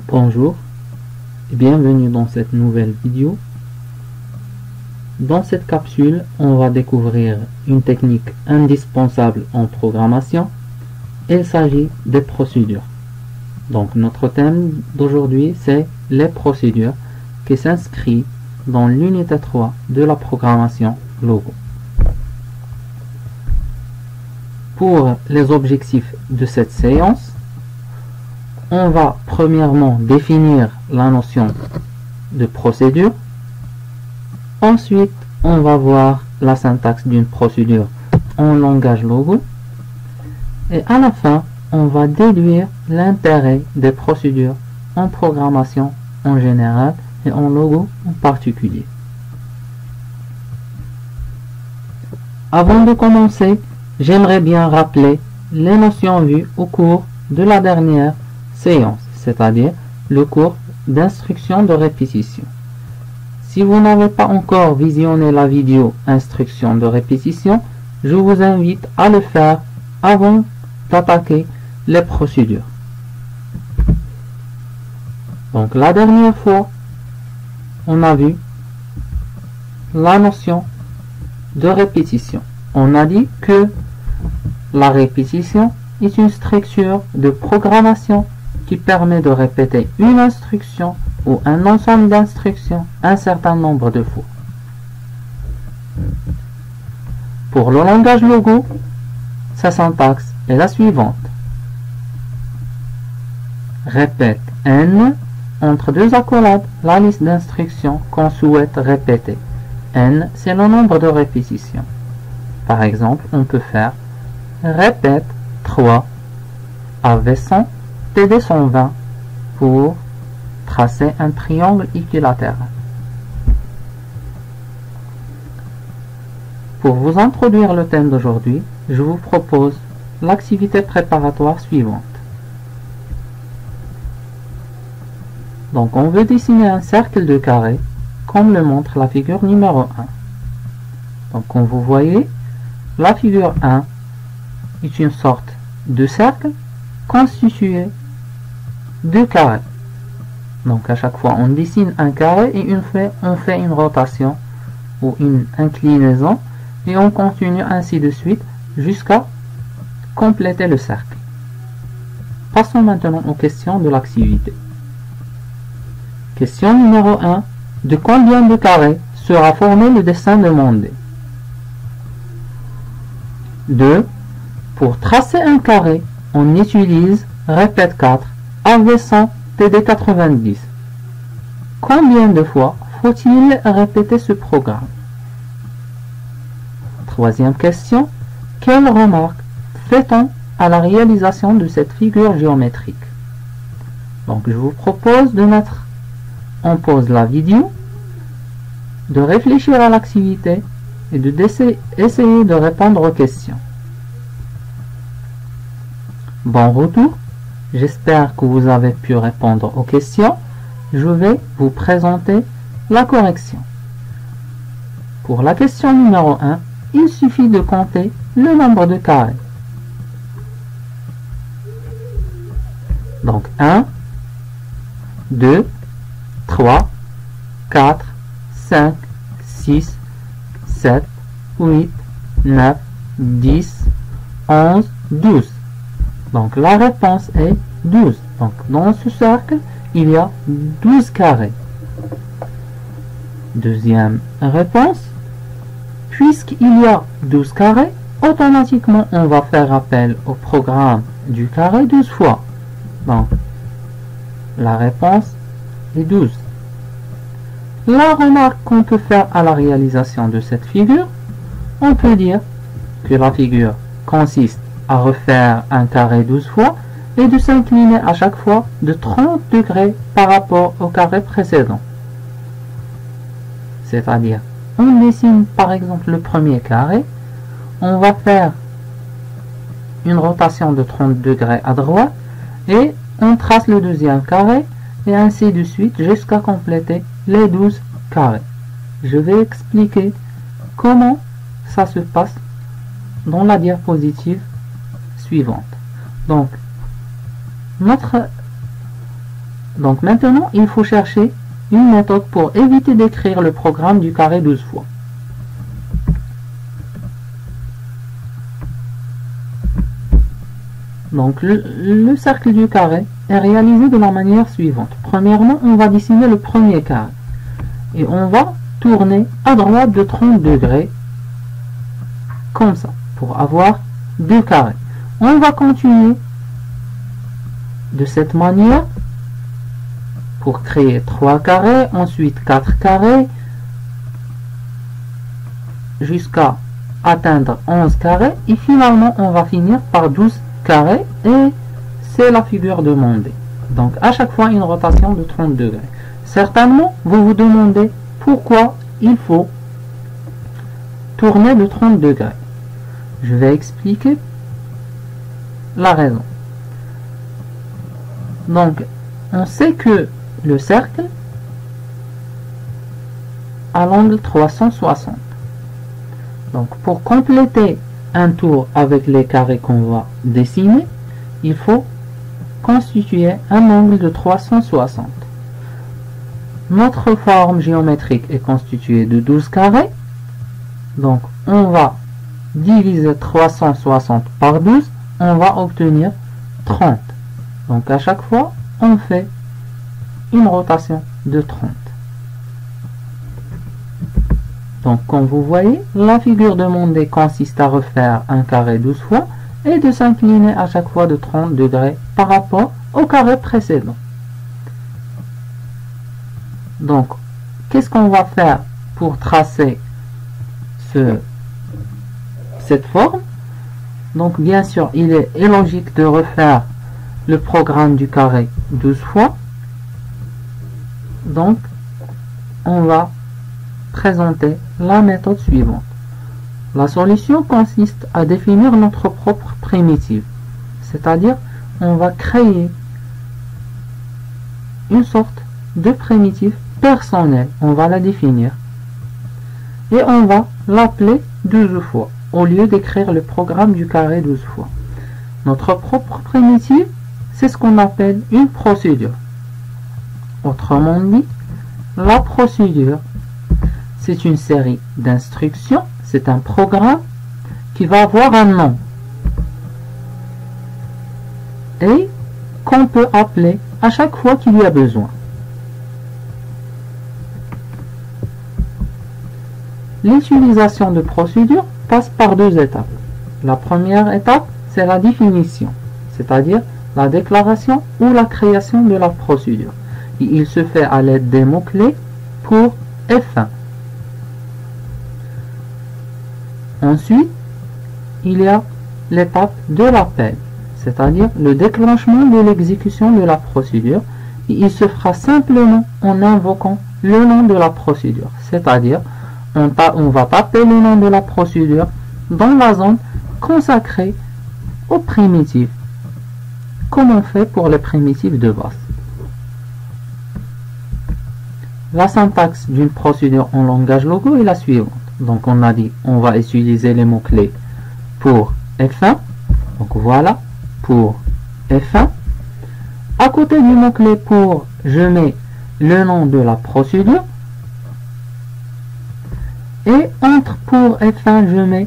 Bonjour et bienvenue dans cette nouvelle vidéo. Dans cette capsule, on va découvrir une technique indispensable en programmation. Il s'agit des procédures. Donc notre thème d'aujourd'hui, c'est les procédures qui s'inscrit dans l'unité 3 de la programmation Logo. Pour les objectifs de cette séance, on va premièrement définir la notion de procédure. Ensuite, on va voir la syntaxe d'une procédure en langage Logo. Et à la fin, on va déduire l'intérêt des procédures en programmation en général et en Logo en particulier. Avant de commencer, j'aimerais bien rappeler les notions vues au cours de la dernière séance, c'est-à-dire le cours d'instruction de répétition. Si vous n'avez pas encore visionné la vidéo instruction de répétition, je vous invite à le faire avant d'attaquer les procédures. Donc la dernière fois, on a vu la notion de répétition. On a dit que la répétition est une structure de programmation qui permet de répéter une instruction ou un ensemble d'instructions un certain nombre de fois. Pour le langage Logo, sa syntaxe est la suivante. Répète n entre deux accolades la liste d'instructions qu'on souhaite répéter. N, c'est le nombre de répétitions. Par exemple, on peut faire répète 3 AV100 TD 120 pour tracer un triangle équilatéral. Pour vous introduire le thème d'aujourd'hui, je vous propose l'activité préparatoire suivante. Donc on veut dessiner un cercle de carré comme le montre la figure numéro 1. Donc comme vous voyez, la figure 1 est une sorte de cercle constitué de carrés. Donc à chaque fois on dessine un carré et on fait une rotation ou une inclinaison et on continue ainsi de suite jusqu'à compléter le cercle. Passons maintenant aux questions de l'activité. Question numéro 1. De combien de carrés sera formé le dessin demandé? 2. Pour tracer un carré, on utilise répète 4 AV100 TD 90. Combien de fois faut-il répéter ce programme? Troisième question. Quelle remarque fait-on à la réalisation de cette figure géométrique? Donc je vous propose de mettre en pause la vidéo, de réfléchir à l'activité et essayer de répondre aux questions. Bon retour, j'espère que vous avez pu répondre aux questions. Je vais vous présenter la correction. Pour la question numéro 1, il suffit de compter le nombre de carrés. Donc 1, 2, 3, 4, 5, 6, 7, 8, 9, 10, 11, 12. Donc la réponse est 12. Donc dans ce cercle, il y a 12 carrés. Deuxième réponse. Puisqu'il y a 12 carrés, automatiquement on va faire appel au programme du carré 12 fois. Donc la réponse est 12. La remarque qu'on peut faire à la réalisation de cette figure, on peut dire que la figure consiste à refaire un carré 12 fois et de s'incliner à chaque fois de 30 degrés par rapport au carré précédent. C'est-à-dire, on dessine par exemple le premier carré, on va faire une rotation de 30 degrés à droite et on trace le deuxième carré et ainsi de suite jusqu'à compléter les 12 carrés. Je vais expliquer comment ça se passe dans la diapositive suivante. Donc, notre Donc maintenant, il faut chercher une méthode pour éviter d'écrire le programme du carré 12 fois. Donc le cercle du carré est réalisé de la manière suivante. Premièrement, on va dessiner le premier carré. Et on va tourner à droite de 30 degrés. Comme ça, pour avoir deux carrés. On va continuer de cette manière pour créer 3 carrés, ensuite 4 carrés, jusqu'à atteindre 11 carrés, et finalement on va finir par 12 carrés, et c'est la figure demandée. Donc à chaque fois une rotation de 30 degrés. Certainement, vous vous demandez pourquoi il faut tourner de 30 degrés. Je vais expliquer la raison. Donc, on sait que le cercle a l'angle 360. Donc, pour compléter un tour avec les carrés qu'on va dessiner, il faut constituer un angle de 360. Notre forme géométrique est constituée de 12 carrés. Donc, on va diviser 360 par 12, on va obtenir 30. Donc, à chaque fois, on fait une rotation de 30. Donc, comme vous voyez, la figure demandée consiste à refaire un carré 12 fois et de s'incliner à chaque fois de 30 degrés par rapport au carré précédent. Donc, qu'est-ce qu'on va faire pour tracer cette forme? Donc, bien sûr, il est logique de refaire le programme du carré 12 fois. Donc, on va présenter la méthode suivante. La solution consiste à définir notre propre primitive. C'est-à-dire, on va créer une sorte de primitive personnelle. On va la définir. Et on va l'appeler 12 fois, au lieu d'écrire le programme du carré 12 fois. Notre propre primitive, c'est ce qu'on appelle une procédure. Autrement dit, la procédure, c'est une série d'instructions, c'est un programme qui va avoir un nom et qu'on peut appeler à chaque fois qu'il y a besoin. L'utilisation de procédure passe par deux étapes. La première étape, c'est la définition, c'est-à-dire la déclaration ou la création de la procédure. Et il se fait à l'aide des mots-clés pour F1. Ensuite, il y a l'étape de l'appel, c'est-à-dire le déclenchement de l'exécution de la procédure. Et il se fera simplement en invoquant le nom de la procédure, c'est-à-dire on va taper le nom de la procédure dans la zone consacrée aux primitives, comme on fait pour les primitives de base. La syntaxe d'une procédure en langage Logo est la suivante. Donc on a dit, on va utiliser les mots-clés pour F1. Donc voilà, pour F1. À côté du mot-clé pour, je mets le nom de la procédure. Et entre pour F1, je mets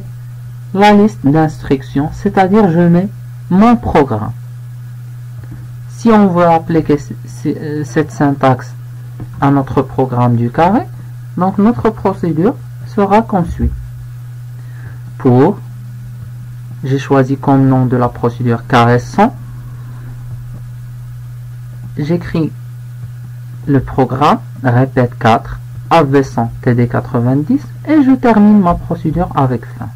la liste d'instructions, c'est-à-dire je mets mon programme. Si on veut appliquer cette syntaxe à notre programme du carré, donc notre procédure sera comme suit. Pour, j'ai choisi comme nom de la procédure carré 100, j'écris le programme, répète 4, AV100 TD90 et je termine ma procédure avec fin.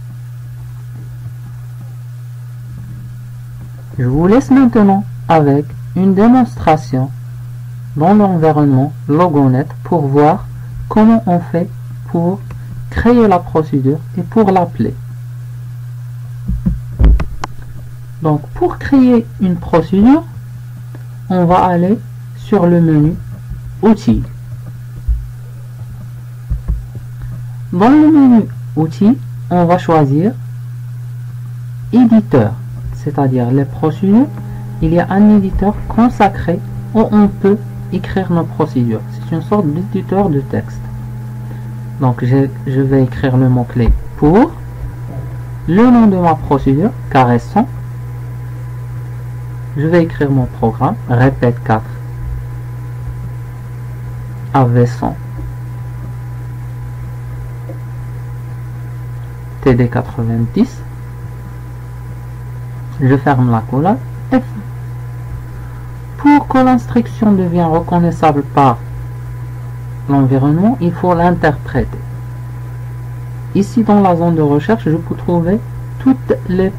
Je vous laisse maintenant avec une démonstration dans l'environnement Logonet pour voir comment on fait pour créer la procédure et pour l'appeler. Donc pour créer une procédure, on va aller sur le menu Outils. Dans le menu Outils, on va choisir Éditeur, c'est-à-dire les procédures. Il y a un éditeur consacré où on peut écrire nos procédures. C'est une sorte d'éditeur de texte. Donc je vais écrire le mot-clé pour, le nom de ma procédure, carré 100. Je vais écrire mon programme, répète 4, AV100, TD90. Je ferme la collade et pour que l'instruction devienne reconnaissable par l'environnement, il faut l'interpréter. Ici dans la zone de recherche, je peux trouver toutes les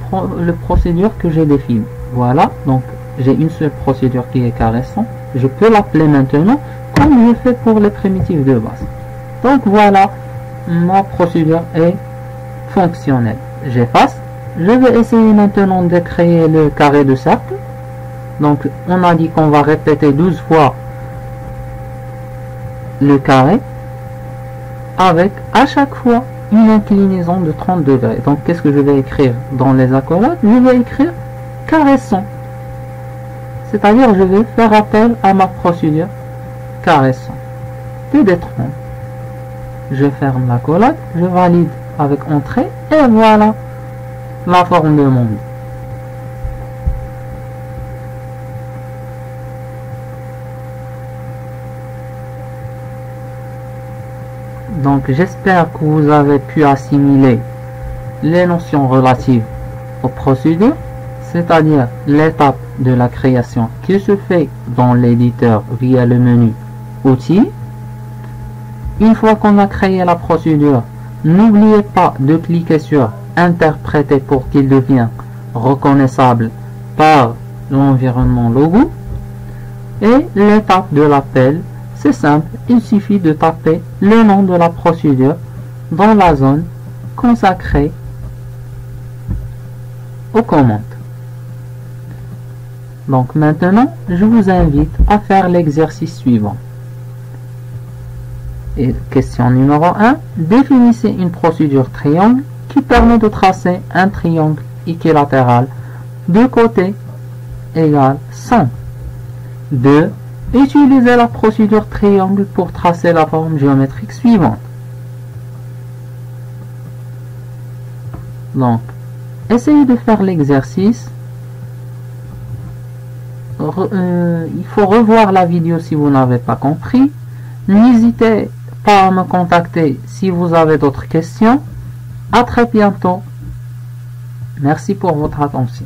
procédures que j'ai définies. Voilà, donc j'ai une seule procédure qui est carré 100. Je peux l'appeler maintenant comme je fais pour les primitives de base. Donc voilà, ma procédure est fonctionnelle. J'efface. Je vais essayer maintenant de créer le carré de cercle. Donc on a dit qu'on va répéter 12 fois le carré avec à chaque fois une inclinaison de 30 degrés. Donc qu'est-ce que je vais écrire dans les accolades? Je vais écrire carré 100. C'est-à-dire je vais faire appel à ma procédure carré 100. TD30. Je ferme l'accolade, je valide avec entrée et voilà la forme de mon. Donc j'espère que vous avez pu assimiler les notions relatives aux procédures, c'est-à-dire l'étape de la création qui se fait dans l'éditeur via le menu Outils. Une fois qu'on a créé la procédure, n'oubliez pas de cliquer sur Interpréter pour qu'il devienne reconnaissable par l'environnement logo. Et l'étape de l'appel, c'est simple, il suffit de taper le nom de la procédure dans la zone consacrée aux commandes. Donc maintenant, je vous invite à faire l'exercice suivant. Et question numéro 1, définissez une procédure triangle qui permet de tracer un triangle équilatéral de côté égale 100. 2. Utilisez la procédure triangle pour tracer la forme géométrique suivante. Donc, essayez de faire l'exercice. Il faut revoir la vidéo si vous n'avez pas compris. N'hésitez pas à me contacter si vous avez d'autres questions. À très bientôt. Merci pour votre attention.